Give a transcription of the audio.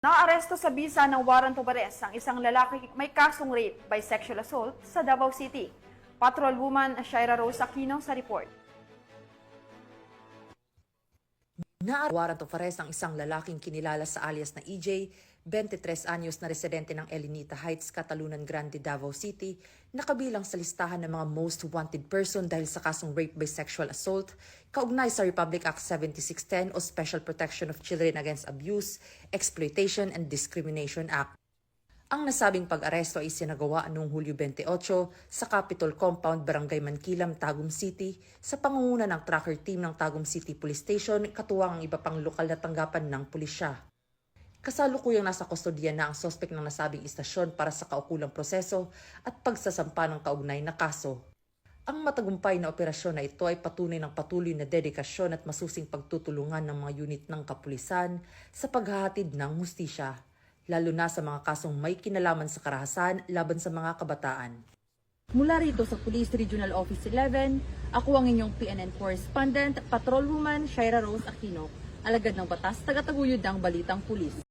Naaresto sa bisa ng warrant of arrest ang isang lalaki may kasong rape by sexual assault sa Davao City. Patrolwoman Shaira Rose Aquino sa report. Warrant of arrest ang isang lalaking kinilala sa alias na EJ, 23 anyos na residente ng Elinita Heights, Catalunan Grande, Davao City, na kabilang sa listahan ng mga most wanted person dahil sa kasong rape by sexual assault, kaugnay sa Republic Act 7610 o Special Protection of Children Against Abuse, Exploitation and Discrimination Act. Ang nasabing pag-aresto ay isinagawa noong Hulyo 28 sa Capitol Compound, Barangay Mankilam, Tagum City sa pangunguna ng tracker team ng Tagum City Police Station katuwang ang iba pang lokal na tanggapan ng pulisya. Kasalukuyang nasa kustodiya na ang sospek ng nasabing istasyon para sa kaukulang proseso at pagsasampa ng kaugnay na kaso. Ang matagumpay na operasyon na ito ay patunay ng patuloy na dedikasyon at masusing pagtutulungan ng mga unit ng kapulisan sa paghahatid ng hustisya, lalo na sa mga kasong may kinalaman sa karahasan laban sa mga kabataan. Mula rito sa Police Regional Office 11, ako ang inyong PNN correspondent, Patrolwoman Shaira Rose Aquino, alagad ng batas, tagataguyod ng Balitang Pulis.